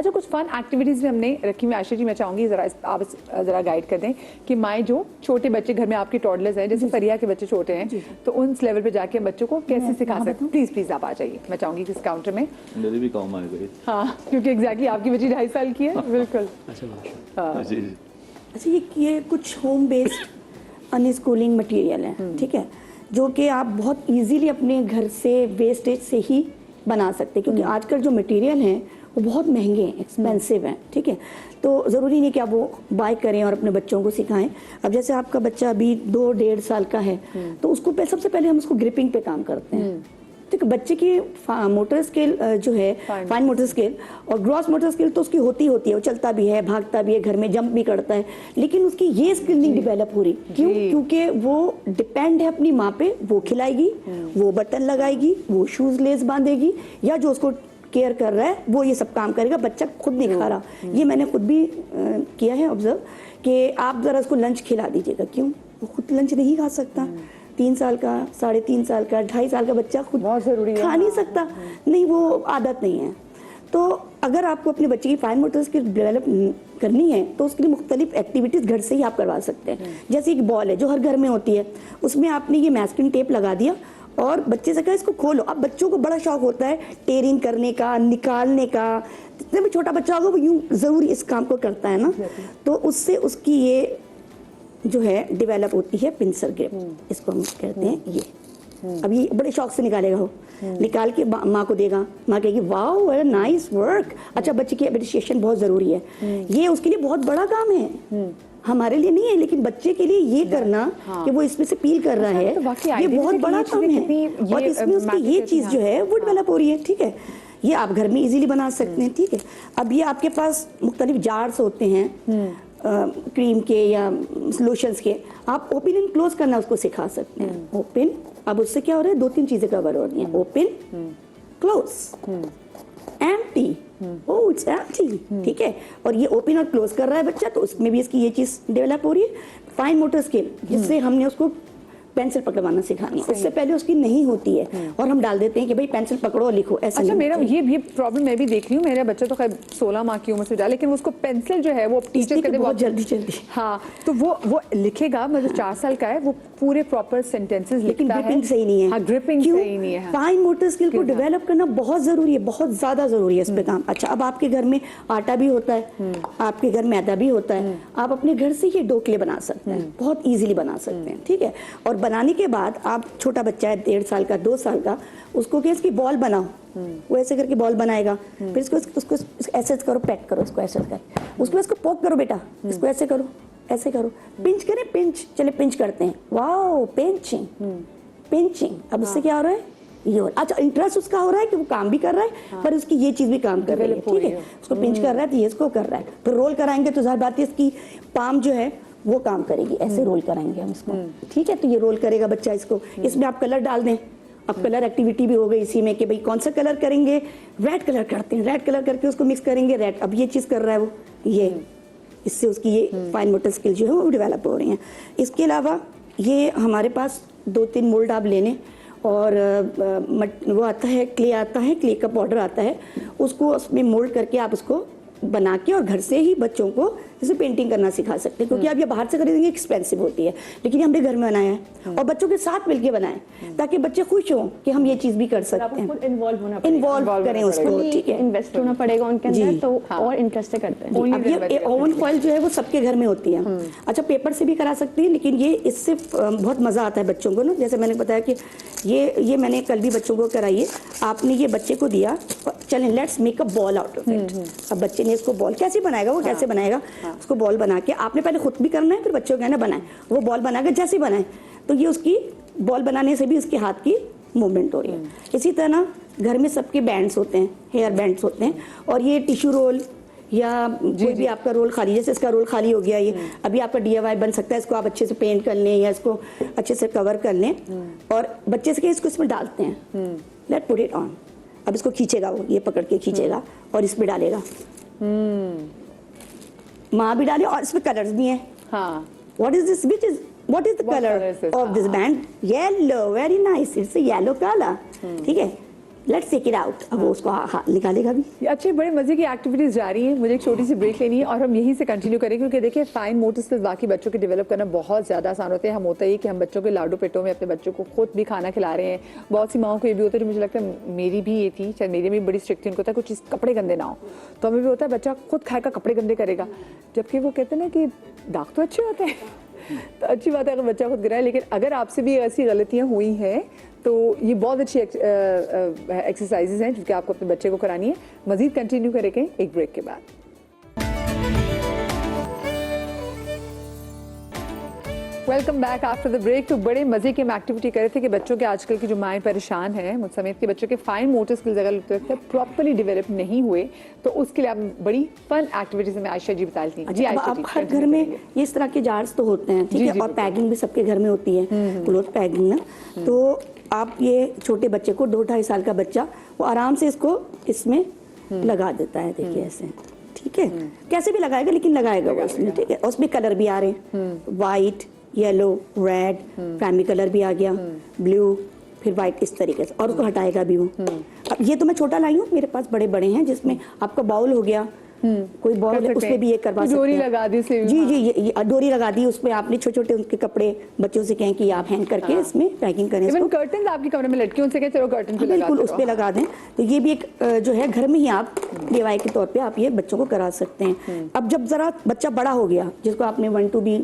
अच्छा, कुछ fun activities भी हमने रखी हुई। आशा जी, मैं चाहूंगी आप जरा गाइड कर दें कि माएँ जो छोटे बच्चे घर में आपके टॉडलर्स हैं, जैसे फरिया के बच्चे छोटे हैं, तो उन लेवल पे जाके बच्चों को कैसे सिखा सकते हैं? प्लीज आप आ जाइए, मैं चाहूंगी कि इस काउंटर में मेरे भी काम आएगा। हाँ, क्योंकि एग्जैक्टली आपकी बच्ची 2.5 साल की है। बिल्कुल। अच्छा, ये कुछ होम बेस्ड अनस्कूलिंग मटेरियल है, ठीक है, जो कि आप बहुत इजीली अपने घर से वेस्टेज से ही बना सकते हैं, क्योंकि आजकल जो मटेरियल हैं वो बहुत महंगे हैं, एक्सपेंसिव हैं, ठीक है। तो ज़रूरी नहीं कि आप वो बाय करें और अपने बच्चों को सिखाएं। अब जैसे आपका बच्चा अभी 2-1.5 साल का है, तो उसको सबसे पहले हम उसको ग्रिपिंग पे काम करते हैं। ठीक है, बच्चे की मोटर स्किल जो है, फाइन मोटर स्किल और ग्रॉस मोटर स्किल तो उसकी होती है, वो चलता भी है, भागता भी है, घर में जंप भी करता है, लेकिन उसकी ये स्किल नहीं डेवलप हो रही। क्यों? क्योंकि वो डिपेंड है अपनी माँ पे। वो खिलाएगी, वो बटन लगाएगी, वो शूज लेस बांधेगी, या जो उसको केयर कर रहा है वो ये सब काम करेगा। बच्चा खुद नहीं खा रहा। ये मैंने खुद भी किया है ऑब्जर्व, कि आप जरा उसको लंच खिला दीजिएगा। क्यों? वो खुद लंच नहीं खा सकता। 3 साल का, 3.5 साल का, 2.5 साल का बच्चा खुद खा नहीं सकता। नहीं, वो आदत नहीं है। तो अगर आपको अपने बच्चे की फाइन मोटर स्किल डेवलप करनी है, तो उसके लिए मुख्तलिफ एक्टिविटीज़ घर से ही आप करवा सकते हैं। जैसे एक बॉल है जो हर घर में होती है, उसमें आपने ये मैस्किंग टेप लगा दिया और बच्चे से कहा इसको खोलो। अब बच्चों को बड़ा शौक होता है टेयरिंग करने का, निकालने का। जितने भी छोटा बच्चा होगा वो यूँ ज़रूर इस काम को करता है ना, तो उससे उसकी ये जो है डेवलप होती है पिंसर ग्रिप, इसको हम कहते हैं। ये अब ये बड़े शौक से निकालेगा, वो निकाल के माँ को देगा। माँ कहेगी wow what a nice work. अच्छा, बच्चे की अप्रिशिएशन बहुत ज़रूरी है। ये उसके लिए बहुत बड़ा काम है, हमारे लिए नहीं है, लेकिन बच्चे के लिए ये करना कि वो इसमें से पील कर रहा है, ये बहुत बड़ा काम है। और इसमें उसकी ये चीज़ जो है वो डेवलप हो रही है, ठीक है। ये आप घर में इजीली बना सकते हैं, ठीक है। अब ये आपके पास मुख्तलिफ जार्स होते हैं क्रीम के या लोशंस के, आप ओपन एंड क्लोज करना उसको सिखा सकते हैं। ओपन, अब उससे क्या हो रहा है, 2-3 चीजें कवर हो रही हैं। Open, close, empty, oh it's empty, ठीक है। और ये ओपन और क्लोज कर रहा है बच्चा, तो उसमें भी इसकी ये चीज डेवलप हो रही है। फाइन मोटर स्किल, जिससे हमने उसको पेंसिल पकड़वाना सिखानी है, उससे पहले उसकी नहीं होती है, और हम डाल देते हैं कि भाई पेंसिल पकड़ो और लिखो। ऐसा अच्छा, मेरा ये भी प्रॉब्लम मैं भी देख रही हूँ। मेरा बच्चा तो खैर 16 माह की उम्र से जा, लेकिन उसको पेंसिल जो है वो टीचर कहते बहुत जल्दी हाँ, तो वो लिखेगा, मतलब 4 साल का है, वो पूरे प्रॉपर सेंटेंसेस लेकिन लिखता ग्रिपिंग सही नहीं है। हाँ, ग्रिपिंग सही नहीं है। फाइन मोटर स्किल को डेवलप करना बहुत जरूरी है, बहुत ज्यादा जरूरी है इस पे काम। अच्छा, अब आपके घर में आटा भी होता है, आपके घर मैदा भी होता है, आप अपने घर से ही ढोकले बना सकते हैं, बहुत इजीली बना सकते हैं, ठीक है। और बनाने के बाद आप, छोटा बच्चा है 1.5 साल का, 2 साल का, उसको क्या इसकी बॉल बनाओ, वो ऐसे करके बॉल बनाएगा। फिर उसको ऐसे करो, पैक करो उसको, ऐसे कर उसको, इसको पोक करो बेटा, इसको ऐसे करो, ऐसे करो, पिंच करें, पिंच, चले पिंच करते हैं। Wow, pinching, pinching. अब उससे क्या हो रहा है, ये हो। अच्छा, इंटरेस्ट उसका हो रहा है कि वो काम भी कर रहा है, पर उसकी ये चीज भी काम कर रही है, ठीक है। उसको पिंच कर रहा है तो ये इसको कर रहा है। फिर रोल कराएंगे तो जाहिर बात है इसकी पाम जो है वो काम करेगी। ऐसे रोल कराएंगे हम इसको, ठीक है। तो ये रोल करेगा बच्चा इसको। इसमें आप कलर डाल दें। अब कलर एक्टिविटी भी हो गई इसी में कि भाई कौन सा कलर करेंगे, रेड कलर करते हैं, रेड कलर करके उसको मिक्स करेंगे, रेड। अब ये चीज़ कर रहा है वो, ये इससे उसकी ये फाइन मोटर स्किल जो है वो डेवलप हो रही हैं। इसके अलावा ये हमारे पास 2-3 मोल्ड आप लेने, और वो आता है, क्ले आता है, क्ले का पाउडर आता है, उसको उसमें मोल्ड करके आप उसको बना के और घर से ही बच्चों को जैसे पेंटिंग करना सिखा सकते हैं। क्योंकि आप ये बाहर से खरीदेंगे एक्सपेंसिव होती है, लेकिन हमने घर में बनाया है और बच्चों के साथ मिलके बनाए, ताकि बच्चे खुश हों कि हम ये चीज भी कर सकते हैं। इन्वॉल्व करें उसको, ठीक है, इन्वेस्ट होना पड़ेगा उनके अंदर, तो और इंटरेस्ट से करते हैं। अब ये ओवन फॉइल जो है वो सबके घर में होती है। अच्छा, पेपर से भी करा सकते हैं, लेकिन ये इससे बहुत मजा आता है बच्चों को ना। जैसे मैंने बताया कि ये मैंने कल भी बच्चों को कराई है। आपने ये बच्चे को दिया, चलें let's make a ball out of it. अब बच्चे ने इसको बॉल कैसे बनाएगा, वो कैसे बनाएगा, उसको बॉल बना के आपने पहले खुद भी करना है, फिर बच्चों को कहना बनाए, वो बॉल बना के जैसे बनाए, तो ये उसकी बॉल बनाने से भी उसके हाथ की मूवमेंट हो रही है। इसी तरह घर में सबके बैंड्स होते हैं, हेयर बैंड्स होते हैं, और ये टिश्यू रोल या कोई भी आपका रोल खाली, जैसे इसका रोल खाली हो गया, ये अभी आपका DIY बन सकता है। इसको आप अच्छे से पेंट कर लें या इसको अच्छे से कवर कर लें, और बच्चे से इसको इसमें डालते हैं, लेट पुट इट ऑन। अब इसको खींचेगा, वो ये पकड़ के खींचेगा और इसमें डालेगा, माँ भी डाले, और इसमें कलर्स भी हैं। हाँ, what is this, what is the color of this band? Yellow, very nice, it's a yellow color, ठीक है। Let's take it out. अब वो उसको निकालेगा भी। ये अच्छे बड़े मजे की एक्टिविटीज जा रही हैं। मुझे एक छोटी सी ब्रेक लेनी है और हम यहीं से कंटिन्यू करेंगे, क्योंकि देखिए फाइन मोटर स्किल्स बाकी बच्चों के डेवलप करना बहुत ज़्यादा आसान होते हैं। हम होता ही कि हम बच्चों के लाडू पेटों में अपने बच्चों को खुद भी खाना खिला रहे हैं। बहुत सी माओं को ये भी होता है, मुझे लगता है मेरी भी ये थी, शायद मेरी भी बड़ी स्ट्रिक्ट थी, उनको होता है कुछ कपड़े गंदे ना हो, तो हमें भी होता है बच्चा खुद खाएगा कपड़े गंदे करेगा, जबकि वो कहते हैं ना कि दाग तो अच्छे होते हैं। तो अच्छी बात है अगर बच्चा खुद गिरा है, लेकिन अगर आपसे भी ऐसी गलतियां हुई हैं तो ये बहुत अच्छी एक्सरसाइजेज हैं जिनकी आपको अपने बच्चे को करानी है। मजीद कंटिन्यू करेंगे एक ब्रेक के बाद। Welcome back after the break. तो बड़े मजे की हम एक्टिविटी कर रहे थे कि बच्चों के आजकल की जो माएँ परेशान हैं मुझ समेत के बच्चों के फाइन मोटर स्किल्स अगर प्रॉपर्ली डेवलप नहीं हुए तो उसके लिए आप बड़ी फन एक्टिविटीज में आयशा जी बता दी। जी अब हर घर में ये इस तरह के जार्स तो होते हैं, ठीक है, और पैकिंग भी सबके घर में होती है, क्लोथ पैकिंग ना। तो आप ये छोटे बच्चे को 2-2.5 साल का बच्चा वो आराम से इसको इसमें लगा देता है, देखिए ऐसे, ठीक है, कैसे भी लगाएगा लेकिन लगाएगा वो इसमें, ठीक है। और उसमें कलर भी आ रहे हैं, white, yellow, red, primary colour भी आ गया, ब्लू, फिर व्हाइट, इस तरीके से, और उसको हटाएगा भी वो। अब ये तो मैं छोटा लाई हूँ, मेरे पास बड़े बड़े हैं जिसमें आपका बाउल हो गया, कोई बॉल है उसमें भी ये करवा सकते हैं। डोरी लगा दी से जी जी, ये डोरी लगा दी, उसमें आपने छोटे छोटे उनके कपड़े बच्चों से कहें कि आप हैंग करके इसमें पैकिंग करें। इवन कर्टन आपके कमरे में लटके उनसे कहें चलो कर्टन पे लगा बिल्कुल उस पे लगा दें। तो ये भी एक जो है घर में ही आप DIY के तौर पे आप ये बच्चों को करा सकते हैं। अब जब जरा बच्चा बड़ा हो गया, जिसको आपने 1 to B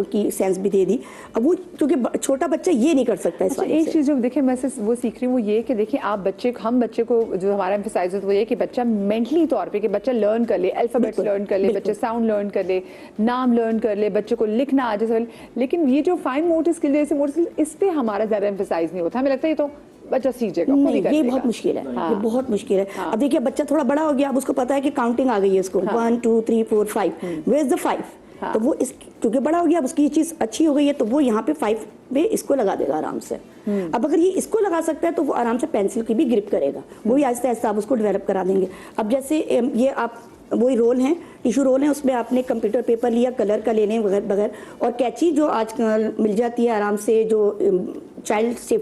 की सेंस भी दे दी, अब वो क्योंकि छोटा बच्चा ये नहीं कर सकता। अच्छा, एक चीज जो देखिए मैं वो सीख रही हूँ वो ये कि देखिए आप हम बच्चे को जो हमारा एम्फसाइज है वो ये कि बच्चा मेंटली तौर पे कि बच्चा लर्न कर ले, अल्फाबेट्स लर्न कर ले, बच्चा साउंड लर्न कर ले, नाम लर्न कर ले, बच्चे को लिखना आ जाए। लेकिन ये जो फाइन मोटर स्किल जैसे मोटर स्किल, इस पे हमारा ज्यादा एम्फसाइज नहीं होता। हमें लगता है ये तो बच्चा सीख जाएगा, नहीं, ये बहुत मुश्किल है। ये बहुत मुश्किल है। अब देखिए बच्चा थोड़ा बड़ा हो गया, अब उसको पता है कि काउंटिंग आ गई है, इसको 1 2 3 4 5, वेयर इज द 5? तो वो इस क्योंकि बड़ा हो गया, अब उसकी ये चीज अच्छी हो गई है, तो वो यहाँ पे 5 पे इसको लगा देगा आराम से। अब अगर ये इसको लगा सकता है तो वो आराम से पेंसिल की भी ग्रिप करेगा। वही आहिस्ता आहिस्ता आप उसको डेवलप करा देंगे। अब जैसे ये आप वही रोल हैं, टिश्यू रोल हैं, उसमें आपने कंप्यूटर पेपर लिया, कलर का लेने बगैर, और कैंची जो आजकल मिल जाती है आराम से, जो चाइल्ड शेप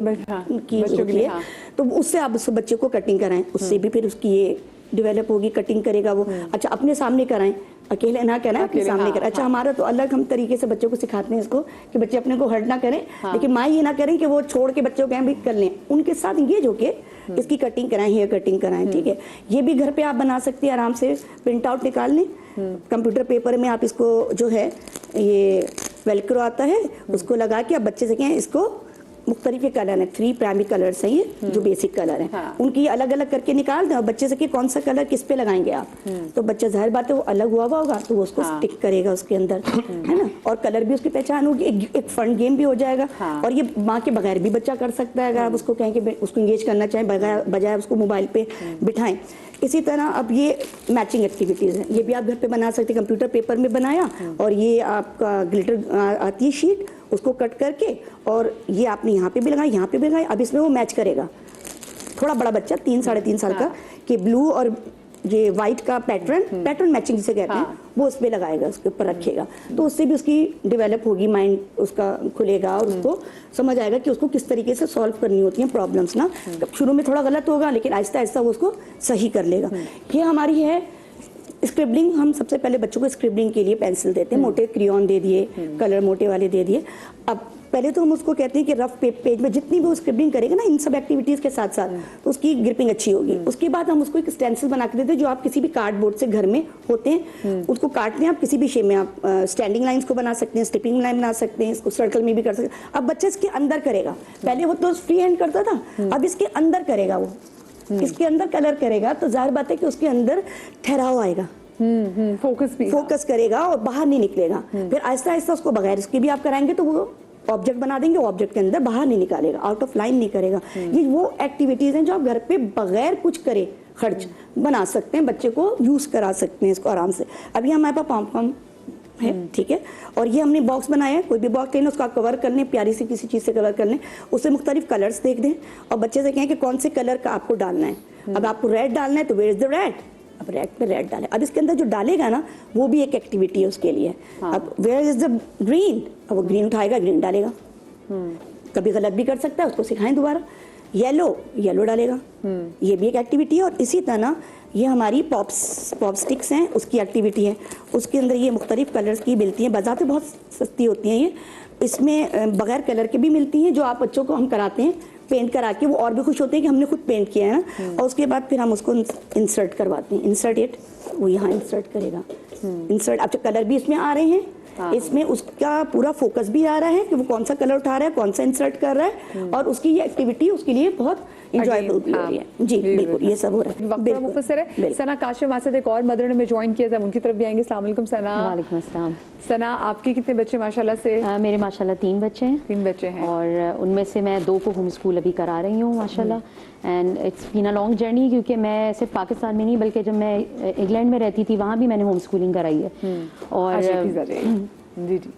की होती है, तो उससे आप उस बच्चे को कटिंग कराएं, उससे भी फिर उसकी ये डेवलप होगी, कटिंग करेगा वो। अच्छा, अपने सामने कराएं, अकेले ना कराएं, अपने सामने कराएं। अच्छा, हमारा तो अलग हम तरीके से बच्चों को सिखाते हैं इसको कि बच्चे अपने को हर्ट ना करें, लेकिन माँ ये ना करें कि वो छोड़ के बच्चों को भी कर लें, उनके साथ इंगेज होके इसकी कटिंग कराएं, हेयर कटिंग कराएं, ठीक है। ये भी घर पे आप बना सकती हैं आराम से, प्रिंट आउट निकाल लें, कंप्यूटर पेपर में आप इसको जो है ये वेलक्रो आता है उसको लगा के आप बच्चे से कहें इसको मुख्तलिफ कलर है, 3 प्राइमरी कलर्स हैं ये जो बेसिक कलर हैं, उनकी अलग अलग करके निकाल दें और बच्चे से कि कौन सा कलर किस पे लगाएंगे आप। तो बच्चा जाहिर बात है वो अलग हुआ होगा तो वो उसको स्टिक करेगा उसके अंदर, है ना, और कलर भी उसकी पहचान होगी, एक फन गेम भी हो जाएगा। और ये माँ के बगैर भी बच्चा कर सकता है, अगर आप उसको कहें कि उसको इंगेज करना चाहें, बजाय उसको मोबाइल पे बिठाएं। इसी तरह अब ये मैचिंग एक्टिविटीज़ हैं, ये भी आप घर पे बना सकते हैं। कंप्यूटर पेपर में बनाया और ये आपका ग्लिटर आती है शीट, उसको कट करके और ये आपने यहाँ पे भी लगाई, यहाँ पे भी लगाई। अब इसमें वो मैच करेगा, थोड़ा बड़ा बच्चा 3-3.5 साल का, कि ब्लू और ये वाइट का पैटर्न मैचिंग जिसे कहते हैं, वो उस पर लगाएगा, उसके ऊपर रखेगा, तो उससे भी उसकी डेवलप होगी, माइंड उसका खुलेगा और उसको समझ आएगा कि उसको किस तरीके से सॉल्व करनी होती हैं प्रॉब्लम्स ना। शुरू में थोड़ा गलत होगा लेकिन आहिस्ता आहिस्ता वो उसको सही कर लेगा। ये हमारी है स्क्रिबलिंग। हम सबसे पहले बच्चों को स्क्रिबलिंग के लिए पेंसिल देते हैं, मोटे क्रियॉन दे दिए, कलर मोटे वाले दे दिए। अब पहले तो हम उसको कहते हैं कि रफ पेज में जितनी भी वो स्क्रिबलिंग करेगा ना इन सब एक्टिविटीज़ के साथ साथ, तो उसकी ग्रिपिंग अच्छी होगी। उसके बाद हम उसको एक स्टेंसिल बना के देते हैं जो आप किसी भी कार्डबोर्ड से घर में होते हैं, उसको काटते हैं आप किसी भी शेप में, आप स्टैंडिंग लाइंस को बना सकते हैं, स्टिपिंग लाइन बना सकते हैं, इसको सर्कल में भी कर सकते हैं। अब बच्चा इसके अंदर करेगा, पहले वो तो फ्री हैंड करता था, अब इसके अंदर करेगा, वो इसके अंदर कलर करेगा, तो जाहिर बात है कि उसके अंदर ठहराव आएगा, फोकस करेगा और बाहर नहीं निकलेगा। फिर आहिस्ता आहिस्ता उसको बगैर इसके भी आप कराएंगे तो वो ऑब्जेक्ट बना देंगे, ऑब्जेक्ट के अंदर बाहर नहीं निकालेगा, आउट ऑफ लाइन नहीं करेगा। ये वो एक्टिविटीज हैं जो आप घर पे बगैर कुछ करे खर्च बना सकते हैं, बच्चे को यूज करा सकते हैं इसको आराम से। अभी हमारे पास पॉम है, ठीक है, और ये हमने बॉक्स बनाया है, कोई भी बॉक्स लेना उसका कवर कर लें, प्यारी सी किसी चीज से कवर कर लें, उससे मुख्तलिफ कलर्स देख दें और बच्चे से कहें कि कौन से कलर का आपको डालना है। अब आपको रेड डालना है तो वेयर इज द रेड, अब रेड पे रेड डाले। अब इसके अंदर जो डालेगा ना वो भी एक एक्टिविटी है उसके लिए। अब वेयर इज द ग्रीन, अब वो ग्रीन उठाएगा, ग्रीन डालेगा। कभी गलत भी कर सकता है, उसको सिखाएं दोबारा येलो डालेगा, ये भी एक एक्टिविटी है। और इसी तरह ये हमारी पॉप स्टिक्स हैं, उसकी एक्टिविटी है। उसके अंदर ये मुख्तलिफ कलर्स की मिलती हैं, बाज़ार में बहुत सस्ती होती हैं ये। इसमें बगैर कलर के भी मिलती हैं, जो आप बच्चों को हम कराते हैं पेंट करा के, वो और भी खुश होते हैं कि हमने खुद पेंट किया है ना। और उसके बाद फिर हम उसको इंसर्ट करवाते हैं, इंसर्ट इट, वो यहाँ इंसर्ट करेगा, इंसर्ट। अब कलर भी इसमें आ रहे हैं, इसमें उसका पूरा फोकस भी आ रहा है कि वो कौन सा कलर उठा रहा है, कौन सा इंसर्ट कर रहा है, और उसकी ये एक्टिविटी उसके लिए बहुत इंजॉयबल भी हो रही है। जी बिल्कुल, ये सब हो रहा है। मुख्तसर है। सना काशिम हमारे साथ एक और मदर ने में ज्वाइन किया था, उनकी तरफ भी आएंगे। अस्सलाम वालेकुम सना। वालेकुम अस्सलाम। सना, आपके कितने बच्चे माशाल्लाह से? मेरे माशाल्लाह 3 बच्चे हैं। 3 बच्चे हैं, और उनमें से मैं 2 को होम स्कूल अभी करा रही हूँ माशाल्लाह। And it's been a long journey, क्योंकि मैं सिर्फ पाकिस्तान में नहीं बल्कि जब मैं इंग्लैंड में रहती थी वहाँ भी मैंने होम स्कूलिंग कराई है। और जी जी,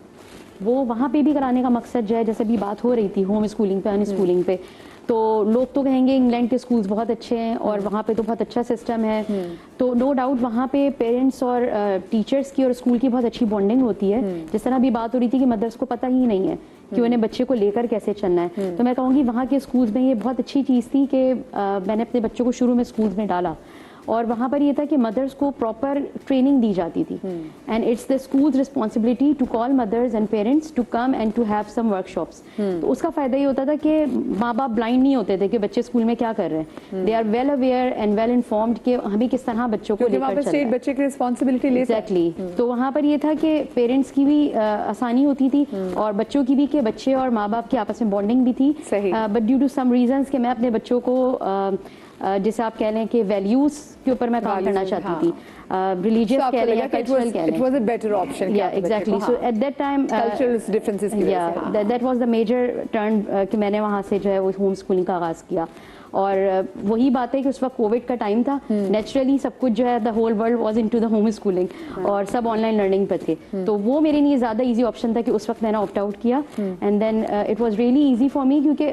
वो वहाँ पे भी कराने का मकसद जो है, जैसे भी बात हो रही थी होम स्कूलिंग पे, अनस्कूलिंग पे, तो लोग तो कहेंगे इंग्लैंड के स्कूल्स बहुत अच्छे हैं और वहाँ पे तो बहुत अच्छा सिस्टम है। तो नो डाउट वहाँ पे पेरेंट्स और टीचर्स की और स्कूल की बहुत अच्छी बॉन्डिंग होती है। जिस तरह अभी बात हो रही थी कि मदर्स को पता ही नहीं है कि उन्हें बच्चे को लेकर कैसे चलना है, तो मैं कहूँगी वहाँ के स्कूल्स में ये बहुत अच्छी चीज़ थी कि मैंने अपने बच्चों को शुरू में स्कूल्स में डाला, और वहाँ पर ये था कि मदर्स को प्रॉपर ट्रेनिंग दी जाती थी। And it's the schools responsibility to call mothers and parents to come and to have some workshops. तो उसका फ़ायदा ये होता था कि माँ बाप ब्लाइंड नहीं होते थे कि बच्चे स्कूल में क्या कर रहे हैं। They are well aware and well informed कि हमें किस तरह बच्चों को लेकर चलना है। बच्चे की रिस्पॉन्सिबिलिटी ले एग्जैक्टली। तो वहाँ पर ये था कि पेरेंट्स की भी आसानी होती थी और बच्चों की भी, कि बच्चे और माँ बाप की आपस में बॉन्डिंग भी थी। But due to some reasons कि मैं अपने बच्चों को जैसे आप कह लें कि वैल्यूज के ऊपर मैं काम करना चाहती थी, रिलीजियस कह लें या कल्चरल कह लें, it was a better option. या exactly. So at that time cultural differences की वजह से that was the major turn कि मैंने वहाँ से जो है वो होम स्कूलिंग का आगाज़ किया। और वही बात है कि उस वक्त कोविड का टाइम था, नेचुरली सब कुछ जो है the whole world was into the home schooling और सब ऑनलाइन लर्निंग पर थे। तो वो मेरे लिए ज़्यादा इजी ऑप्शन था कि उस वक्त मैंने ऑप्ट आउट किया। And then it was really easy for me, क्योंकि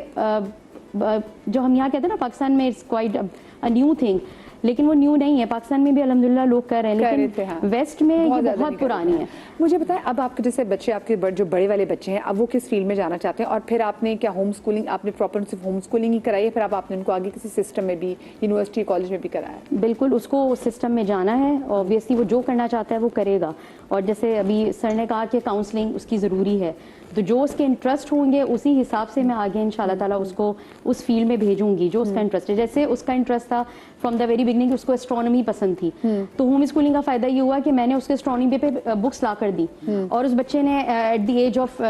जो हम यहाँ कहते हैं ना पाकिस्तान में it's quite a new thing, लेकिन वो न्यू नहीं है। पाकिस्तान में भी अल्हम्दुलिल्लाह लोग कर रहे हैं, लेकिन वेस्ट में ये बहुत पुरानी है। मुझे बताएं, अब आपके जैसे बच्चे, आपके जो बड़े वाले बच्चे हैं, अब वो किस फील्ड में जाना चाहते हैं? और फिर आपने क्या होम स्कूलिंग, आपने प्रॉपर सिर्फ होम स्कूलिंग ही कराई है, फिर आपने उनको आगे किसी सिस्टम में भी, यूनिवर्सिटी कॉलेज में भी कराया? बिल्कुल, उसको सिस्टम में जाना है, ऑब्वियसली वो जो करना चाहता है वो करेगा। और जैसे अभी सर ने कहा कि काउंसलिंग उसकी ज़रूरी है, तो जो उसके इंटरेस्ट होंगे उसी हिसाब से मैं आगे इंशाल्लाह ताला उसको उस फील्ड में भेजूंगी जो उसका इंटरेस्ट है। जैसे उसका इंटरेस्ट था फ्रॉम द वेरी बिगनिंग, उसको एस्ट्रोनॉमी पसंद थी, तो होम स्कूलिंग का फ़ायदा ये हुआ कि मैंने उसके एस्ट्रोनॉमी पे बुक्स ला कर दी, और उस बच्चे ने एट द एज ऑफ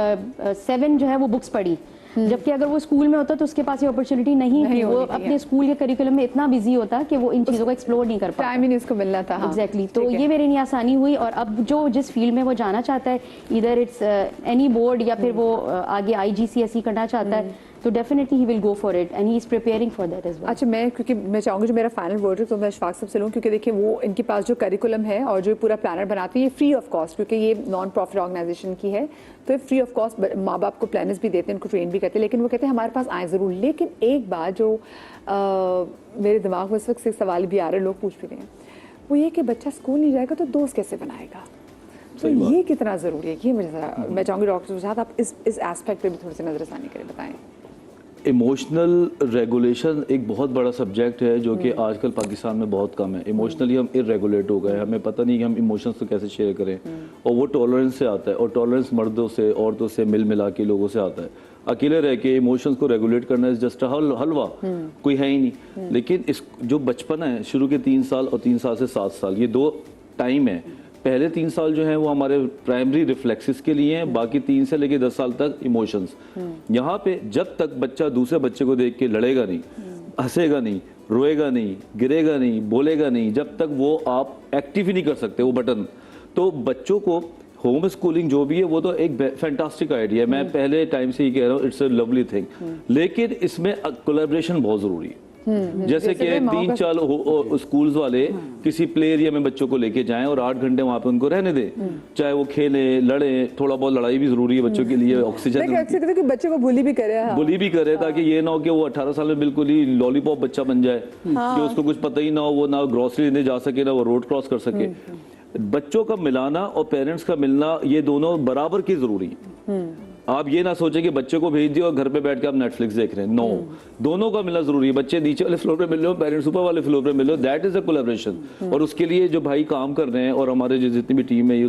7 जो है वो बुक्स पढ़ी। जबकि अगर वो स्कूल में होता तो उसके पास ये अपॉर्चुनिटी नहीं थी, वो अपने स्कूल के करिकुलम में इतना बिजी होता कि वो इन चीज़ों को एक्सप्लोर नहीं कर पाता, टाइम ही नहीं उसको मिलना था। एग्जैक्टली। तो ये मेरे लिए आसानी हुई, और अब जो जिस फील्ड में वो जाना चाहता है, इधर इट्स एनी बोर्ड या फिर वो आगे IGCSE करना चाहता है, तो definitely he will go for it and he is preparing for that as well. अच्छा, क्योंकि मैं चाहूँगी जो मेरा फाइनल वर्ड है तो मैं इशफाक साहब से लूँ, क्योंकि देखिए वो इनके पास जो करिकुलम है और जो पूरा प्लानर बनाती है ये फ्री ऑफ कॉस्ट, क्योंकि ये नॉन प्रॉफिट ऑर्गेनाइजेशन की है, तो फ्री ऑफ कॉस्ट माँ बाप को प्लानर्स भी देते हैं, उनको ट्रेन भी करते हैं, लेकिन वो कहते हैं हमारे पास आए ज़रूर। लेकिन एक बात जो मेरे दिमाग में इस वक्त से सवाल भी आ रहे हैं, लोग पूछ भी रहे हैं, वो ये कि बच्चा स्कूल नहीं जाएगा तो दोस्त कैसे बनाएगा? तो ये कितना ज़रूरी है? ये मुझे मैं चाहूँगी डॉक्टर के साथ आप इस एस्पेक्ट पे भी थोड़ी सी नज़रसानी करें, बताएं। इमोशनल रेगुलेशन एक बहुत बड़ा सब्जेक्ट है जो कि आजकल पाकिस्तान में बहुत कम है। इमोशनली हम इरेगुलेट हो गए, हमें पता नहीं कि हम इमोशंस को कैसे शेयर करें, और वो टॉलरेंस से आता है, और टॉलरेंस मर्दों से औरतों से मिल मिला के लोगों से आता है। अकेले रह के इमोशंस को रेगुलेट करना इज जस्ट हलवा, कोई है ही नहीं। लेकिन इस जो बचपन है, शुरू के 3 साल और 3 साल से 7 साल, ये 2 टाइम है। पहले 3 साल जो है वो हमारे प्राइमरी रिफ्लेक्सेस के लिए हैं, बाकी 3 से लेके 10 साल तक इमोशंस। यहाँ पे जब तक बच्चा दूसरे बच्चे को देख के लड़ेगा नहीं, हंसेगा नहीं, रोएगा नहीं, गिरेगा नहीं, बोलेगा नहीं, जब तक वो आप एक्टिव ही नहीं कर सकते वो बटन, तो बच्चों को होम स्कूलिंग जो भी है वो तो एक फैंटास्टिक आइडिया है। मैं पहले टाइम से ही कह रहा हूँ, इट्स अ लवली थिंग, लेकिन इसमें कोलैबोरेशन बहुत जरूरी है। जैसे कि 3-4 स्कूल्स वाले किसी प्ले एरिया में बच्चों को लेके जाएं और 8 घंटे वहां पे उनको रहने दें, चाहे वो खेले लड़े, थोड़ा बहुत लड़ाई भी जरूरी है बच्चों के लिए, ऑक्सीजन कि बच्चे को बुली भी करे, ताकि ये ना हो कि वो 18 साल में बिल्कुल ही लॉलीपॉप बच्चा बन जाए, कि उसको कुछ पता ही ना हो, वो ना ग्रोसरी लेने जा सके, ना वो रोड क्रॉस कर सके। बच्चों का मिलाना और पेरेंट्स का मिलना, ये दोनों बराबर की जरूरी है। आप ये ना सोचें कि बच्चे को भेज दिया और घर पे बैठ के आप नेटफ्लिक्स देख रहे हैं, नो, दोनों का मिलना जरूरी है। बच्चे नीचे वाले फ्लोर पे मिल रहे हो, पेरेंट्स ऊपर वाले फ्लोर पे मिल रहे हो, दैट इज अ कोलैबोरेशन। और उसके लिए जो भाई काम कर रहे हैं और हमारे जो जितनी भी टीम है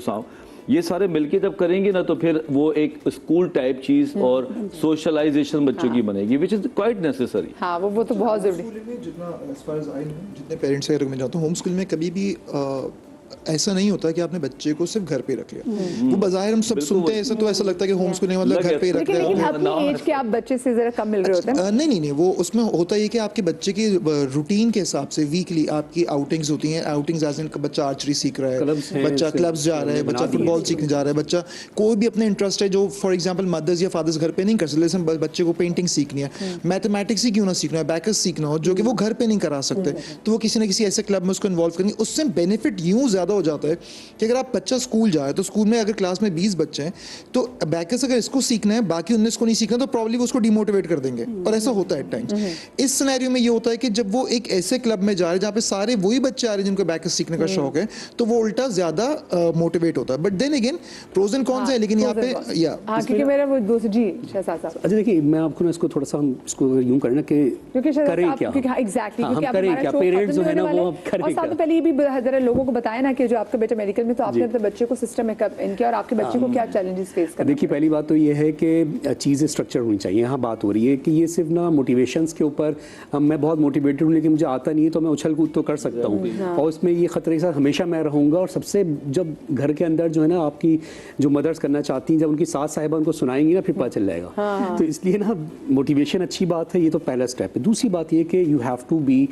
ये सारे मिलके जब करेंगे ना, तो फिर वो एक स्कूल टाइप चीज और सोशलाइजेशन बच्चों की बनेगी, विच इज क्वाइट नेसेसरी। हाँ, वो तो बहुत जरूरी। स्कूल में जितना as far as I know, जितने पेरेंट्स वगैरह में जाता हूँ, होम स्कूल में कभी भी ऐसा नहीं होता कि आपने बच्चे को सिर्फ घर पे रख लिया। वो बाज़ाहिर हम सब सुनते हैं ऐसा, तो ऐसा लगता है कि होम स्कूलिंग मतलब घर पे ही रख लेकिन लिया। अपनी एज के आप बच्चे से जरा कम मिल रहे होते हैं। नहीं, वो उसमें होता है कि आपके बच्चे की रूटीन के हिसाब से वीकली आपकी आउटिंग्स होती हैं। आउटिंग्स एज इन बच्चा आर्चरी सीख रहा है, बच्चा क्लब्स जा रहा है, बच्चा फुटबॉल सीखने जा रहा है, बच्चा कोई भी अपने इंटरेस्ट है जो फॉर एग्जाम्पल मदर्स या फादर्स घर पे नहीं कर सकते। जैसे बच्चे को पेंटिंग सीखनी है, मैथमेटिक्स ही क्यों ना सीखना है, बैकर्स सीखना हो, जो कि वो घर पे नहीं करा सकते, तो वो किसी न किसी ऐसे क्लब में उसको इन्वॉल्व करेंगे। उससे बेनिफिट यूँ ज़्यादा हो जाता है कि अगर आप बच्चा स्कूल जाए तो स्कूल में अगर क्लास में 20 बच्चे हैं तो बैकर्स अगर इसको सीखना है बाकी 19 को नहीं सीखना, तो प्रॉब्ली वो उसको डिमोटिवेट कर देंगे। और ऐसा होता है एट टाइम्स। इस सिनेरियो में ये होता है कि जब वो एक ऐसे क्लब में जा रहे हैं जहाँ पे सारे वही बच्चे आ रहे हैं जिनको बैकर्स सीखने का शौक है, तो वो उल्टा ज्यादा मोटिवेट होता है। But then again pros and cons है, लेकिन यहाँ पे क्योंकि मेरा वो दोस्त जी शहजाद साहब, अच्छा देखिए, मैं आपको ना इसको थोड़ा सा हम इसको यूं करना कि क्योंकि करें क्या, एग्जैक्टली, हम करें क्या, पेरेंट्स जो है ना वो अब करें और साथ क्या। में पहले ये भी जरा लोगों को बताया ना कि जो आपका बेटा मेडिकल में, तो आपने अपने बच्चे को सिस्टम में कब इनके और आपके बच्चे को क्या चैलेंजेस फेस करना। देखिए, पहली बात तो ये है कि चीज़ें स्ट्रक्चर होनी चाहिए। यहाँ बात हो रही है कि ये सिर्फ ना मोटिवेशंस के ऊपर, मैं बहुत मोटिवेटेड हूँ लेकिन मुझे आता नहीं है तो मैं उछल कूद तो कर सकता हूँ, और उसमें ये खतरे के साथ हमेशा मैं रहूँगा। और सबसे जब घर के अंदर जो है ना आपकी जो मदर्स करना चाहती हैं, जब उनकी सास साहिबा उनको सुनाएंगी ना, फिर पता चल जाएगा। तो इसलिए ना मोटिवेशन अच्छी बात है, ये तो पहला स्टेप है। दूसरी बात ये कि you have to be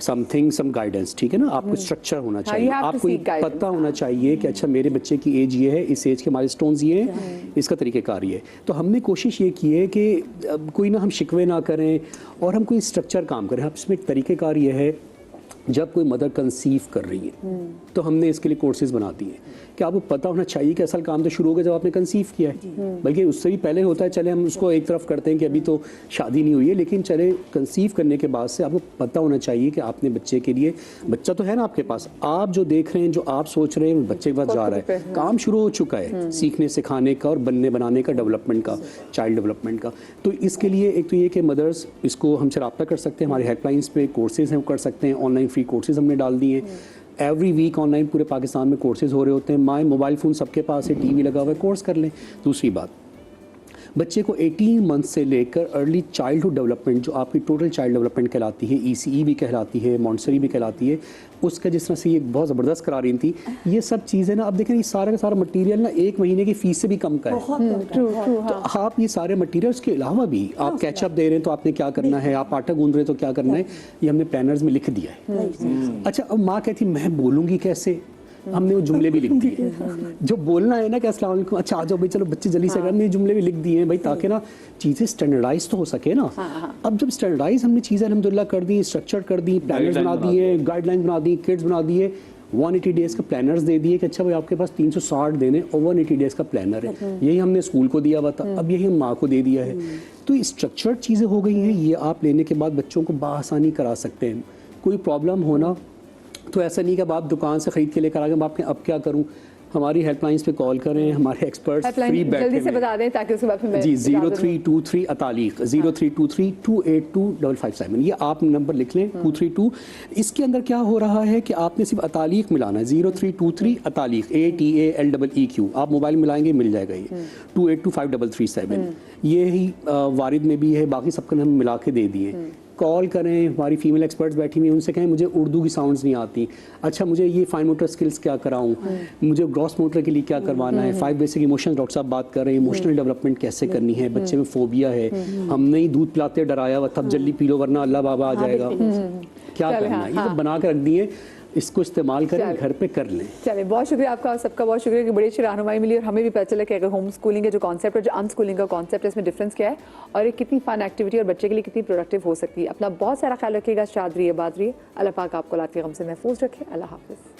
something, some guidance, ठीक है ना, आपको स्ट्रक्चर होना चाहिए, आपको पता होना चाहिए कि अच्छा मेरे बच्चे की एज ये है, इस एज के माइलस्टोन्स ये हैं, इसका तरीक़ेकार ये है। तो हमने कोशिश ये की है कि कोई ना हम शिकवे ना करें और हम कोई स्ट्रक्चर काम करें। अब इसमें तरीक़ेकार ये है, जब कोई मदर कंसीव कर रही है तो हमने इसके लिए कोर्सेज बना दिए कि आपको पता होना चाहिए कि असल काम तो शुरू हो गया जब आपने कंसीव किया है, बल्कि उससे भी पहले होता है। चले हम उसको एक तरफ करते हैं कि अभी तो शादी नहीं हुई है, लेकिन चले कंसीव करने के बाद से आपको पता होना चाहिए कि आपने बच्चे के लिए, बच्चा तो है ना आपके पास, आप जो देख रहे हैं, जो आप सोच रहे हैं, बच्चे के पास जा रहा है, काम शुरू हो चुका है सीखने सिखाने का और बनने बनाने का, डेवलपमेंट का, चाइल्ड डेवलपमेंट का। तो इसके लिए एक तो ये कि मदर्स इसको हमसे रब्ता कर सकते हैं, हमारे हेल्पलाइंस पे कोर्सेज हम कर सकते हैं, ऑनलाइन फ्री कोर्सेज हमने डाल दिए हैं। एवरी वीक ऑनलाइन पूरे पाकिस्तान में कोर्सेज हो रहे होते हैं। माय मोबाइल फ़ोन सबके पास है, टीवी लगा हुआ है, कोर्स कर लें। दूसरी बात, बच्चे को 18 मंथ से लेकर अर्ली चाइल्डहुड डेवलपमेंट, जो आपकी टोटल चाइल्ड डेवलपमेंट कहलाती है, ECE भी कहलाती है, मॉन्टेसरी भी कहलाती है, उसका जिस तरह से ये बहुत ज़बरदस्त करा रही थी, ये सब चीज़ें ना, अब देखें ये सारा का सारा मटेरियल ना 1 महीने की फ़ीस से भी कम का है। तो आप ये सारे मटेरियल्स के अलावा भी आप कैचअप दे रहे हैं तो आपने क्या करना है, आप आटा गूंद रहे हैं तो क्या करना है, ये हमने प्लानर्स में लिख दिया है। अच्छा, अब माँ कहती मैं बोलूँगी कैसे, हमने वो जुमले भी लिख दिए जो बोलना है ना कि अस्सलाम वालेकुम, अच्छा आ जाओ भाई, चलो बच्चे जल्दी से, हमने जुमले भी लिख दिए हैं भाई, ताकि ना चीज़ें स्टैंडर्डाइज तो हो सके ना। अब जब स्टैंडर्डाइज हमने चीज़ें अल्हम्दुलिल्लाह कर दी, स्ट्रक्चर कर दी, प्लानर्स बना दिए, गाइडलाइंस बना दी, किड्स बना दिए, 180 डेज़ का प्लानर्स दे दिए कि अच्छा भाई आपके पास 360 देने और 180 डेज़ का प्लानर है, यही हमने स्कूल को दिया हुआ था, अब यही हम माँ को दे दिया है। तो स्ट्रक्चर्ड चीज़ें हो गई हैं, ये आप लेने के बाद बच्चों को बआसानी करा सकते हैं। कोई प्रॉब्लम होना तो ऐसा नहीं कि अब आप दुकान से ख़रीद के लेकर आ गए, आप अब क्या करूँ, हमारी हेल्पलाइंस पे कॉल करें, हमारे एक्सपर्ट्स फ्री बैठे जल्दी से बता दें ताकि उसके बाद फिर जी 0323 अतालीक 0323 2825557, ये आप नंबर लिख लें 232। इसके अंदर क्या हो रहा है कि आपने सिर्फ अतालीक मिलाना है, 0323 अतालीक ATALEEQ, आप मोबाइल मिलाएंगे मिल जाएगा ये 2825337। ये ही वारिद में भी है, बाकी सबको हम मिला के दे दिए। कॉल करें, हमारी फीमेल एक्सपर्ट्स बैठी हुई हैं, उनसे कहें मुझे उर्दू की साउंड्स नहीं आती, अच्छा मुझे ये फाइन मोटर स्किल्स क्या कराऊं, मुझे ग्रॉस मोटर के लिए क्या करवाना है, 5 बेसिक इमोशंस डॉक्टर साहब बात कर रहे हैं, इमोशनल डेवलपमेंट कैसे करनी है, बच्चे में फोबिया है, हमने ही दूध पिलाते डराया हुआ, तब जल्दी पी लो वरना अल्लाह बाबा आ जाएगा, क्या करना है, ये सब बना के रख दिए, इसको इस्तेमाल करें, घर पे कर लें। चलिए, बहुत शुक्रिया आपका, सबका बहुत शुक्रिया कि बड़ी अच्छी रहनुमाई मिली और हमें भी पता चला कि अगर होम स्कूलिंग का जो कॉन्सेप्ट है, जो अनस्कूलिंग का कॉन्सेप्ट है, इसमें डिफरेंस क्या है और ये कितनी फन एक्टिविटी और बच्चे के लिए कितनी प्रोडक्टिव हो सकती है। अपना बहुत सारा ख्याल रखिएगा, शाद रहिए, बात रहिए, अल्लाह पाक आपको औलाद के गम से महफूज रखे। अल्लाह हाफिज़।